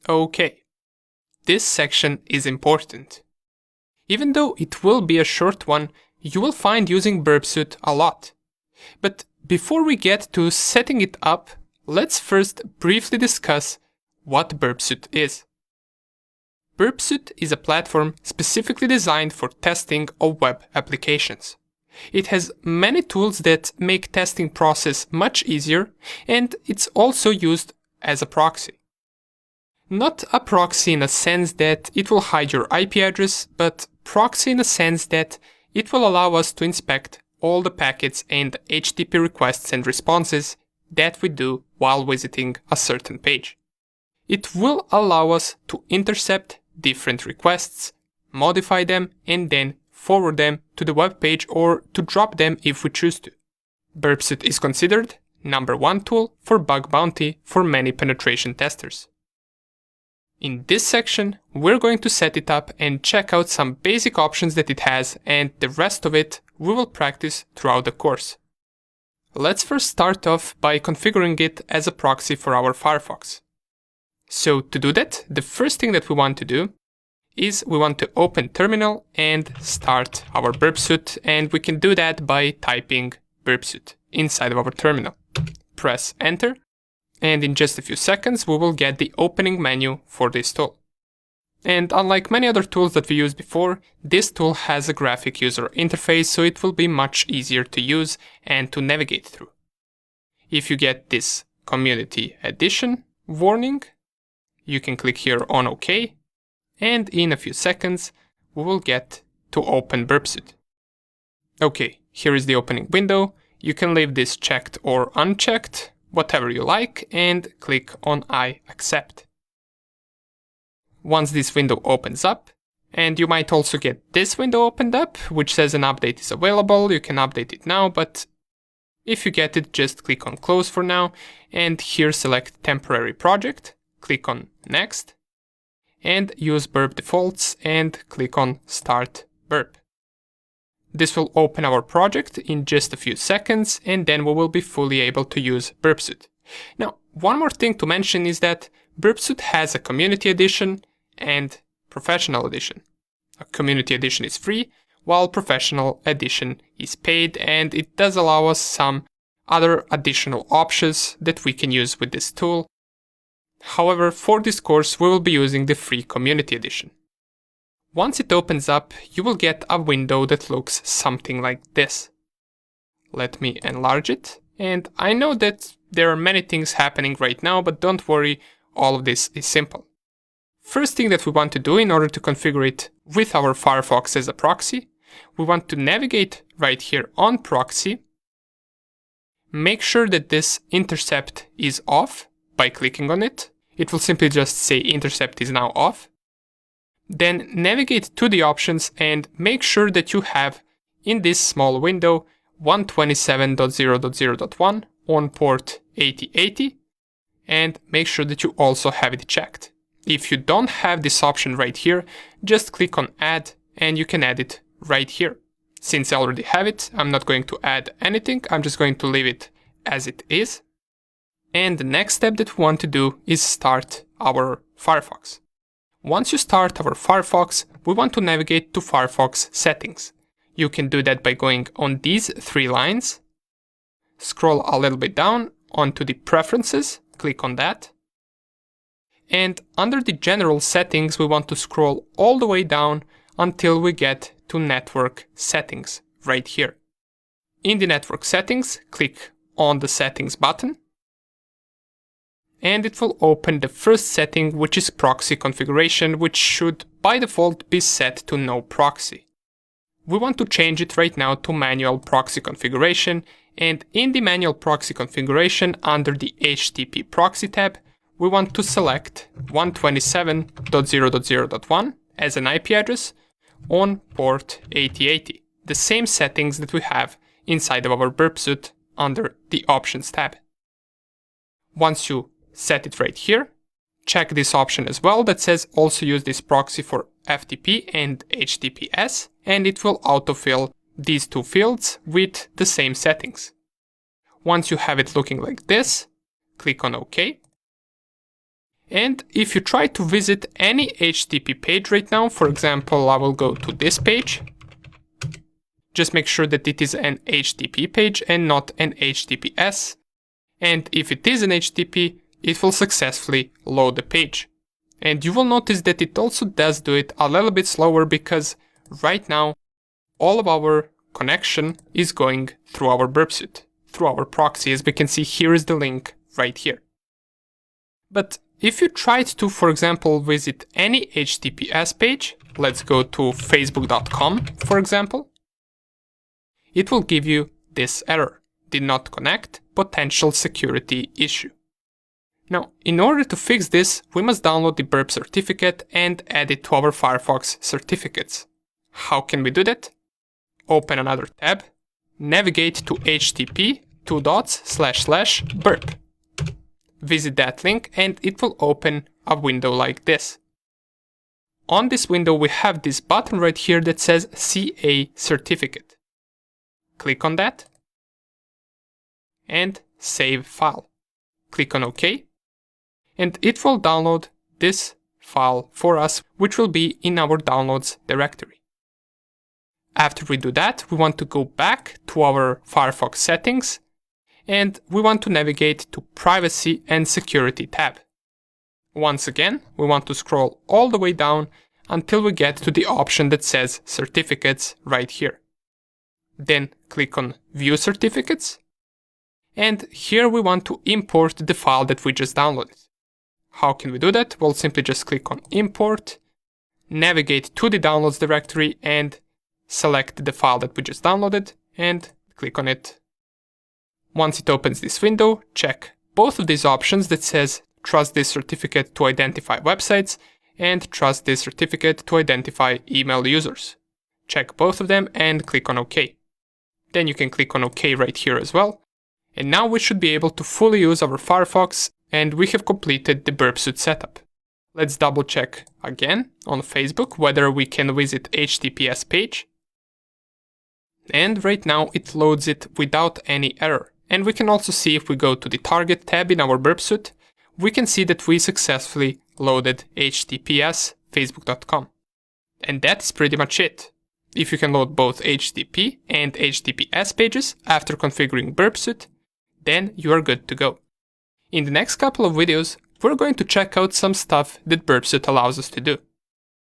Okay, this section is important. Even though it will be a short one, you will find using Burpsuite a lot. But before we get to setting it up, let's first briefly discuss what Burpsuite is. Burpsuite is a platform specifically designed for testing of web applications. It has many tools that make testing process much easier, and it's also used as a proxy. Not a proxy in a sense that it will hide your IP address, but proxy in a sense that it will allow us to inspect all the packets and HTTP requests and responses that we do while visiting a certain page. It will allow us to intercept different requests, modify them, and then forward them to the web page or to drop them if we choose to. Burpsuite is considered #1 tool for bug bounty for many penetration testers. In this section, we're going to set it up and check out some basic options that it has, and the rest of it we will practice throughout the course. Let's first start off by configuring it as a proxy for our Firefox. So to do that, the first thing that we want to do is we want to open terminal and start our Burpsuite, and we can do that by typing Burpsuite inside of our terminal. Press enter, and in just a few seconds we will get the opening menu for this tool. And unlike many other tools that we used before, this tool has a graphic user interface, so it will be much easier to use and to navigate through. If you get this Community Edition warning, you can click here on OK, and in a few seconds we will get to open Burpsuite. Okay, here is the opening window. You can leave this checked or unchecked, whatever you like, and click on I accept. Once this window opens up, and you might also get this window opened up, which says an update is available, you can update it now, but if you get it, just click on close for now, and here select temporary project, click on next, and use burp defaults, and click on start burp. This will open our project in just a few seconds, and then we will be fully able to use Burpsuite. Now, one more thing to mention is that Burpsuite has a Community Edition and Professional Edition. A Community Edition is free, while Professional Edition is paid, and it does allow us some other additional options that we can use with this tool. However, for this course we will be using the free Community Edition. Once it opens up, you will get a window that looks something like this. Let me enlarge it, and I know that there are many things happening right now, but don't worry, all of this is simple. First thing that we want to do in order to configure it with our Firefox as a proxy, we want to navigate right here on proxy, make sure that this intercept is off by clicking on it. It will simply just say intercept is now off. Then navigate to the options and make sure that you have in this small window 127.0.0.1 on port 8080, and make sure that you also have it checked. If you don't have this option right here, just click on add and you can add it right here. Since I already have it, I'm not going to add anything, I'm just going to leave it as it is. And the next step that we want to do is start our Firefox. Once you start our Firefox, we want to navigate to Firefox settings. You can do that by going on these three lines, scroll a little bit down onto the preferences, click on that. And under the general settings, we want to scroll all the way down until we get to network settings right here. In the network settings, click on the settings button, and it will open the first setting, which is proxy configuration, which should by default be set to no proxy. We want to change it right now to manual proxy configuration, and in the manual proxy configuration under the HTTP proxy tab, we want to select 127.0.0.1 as an IP address on port 8080, the same settings that we have inside of our Burpsuite under the options tab. Once you set it right here, check this option as well that says also use this proxy for FTP and HTTPS, and it will autofill these two fields with the same settings. Once you have it looking like this, click on OK. And if you try to visit any HTTP page right now, for example, I will go to this page. Just make sure that it is an HTTP page and not an HTTPS. And if it is an HTTP, it will successfully load the page. And you will notice that it also does do it a little bit slower because right now all of our connection is going through our Burpsuite, through our proxy. As we can see, here is the link right here. But if you tried to, for example, visit any HTTPS page, let's go to facebook.com, for example, it will give you this error: did not connect, potential security issue. Now, in order to fix this, we must download the Burp certificate and add it to our Firefox certificates. How can we do that? Open another tab, navigate to http://burp. Visit that link and it will open a window like this. On this window we have this button right here that says CA certificate. Click on that and save file. Click on OK and it will download this file for us, which will be in our downloads directory. After we do that, we want to go back to our Firefox settings and we want to navigate to Privacy and Security tab. Once again, we want to scroll all the way down until we get to the option that says Certificates right here. Then click on View Certificates, and here we want to import the file that we just downloaded. How can we do that? Well, simply just click on Import, navigate to the Downloads directory and select the file that we just downloaded and click on it. Once it opens this window, check both of these options that says trust this certificate to identify websites and trust this certificate to identify email users. Check both of them and click on OK. Then you can click on OK right here as well. And now we should be able to fully use our Firefox and we have completed the Burpsuite setup. Let's double check again on Facebook whether we can visit HTTPS page. And right now it loads it without any error. And we can also see if we go to the Target tab in our Burpsuite, we can see that we successfully loaded HTTPS facebook.com. And that's pretty much it. If you can load both HTTP and HTTPS pages after configuring Burpsuite, then you are good to go. In the next couple of videos, we're going to check out some stuff that Burpsuite allows us to do.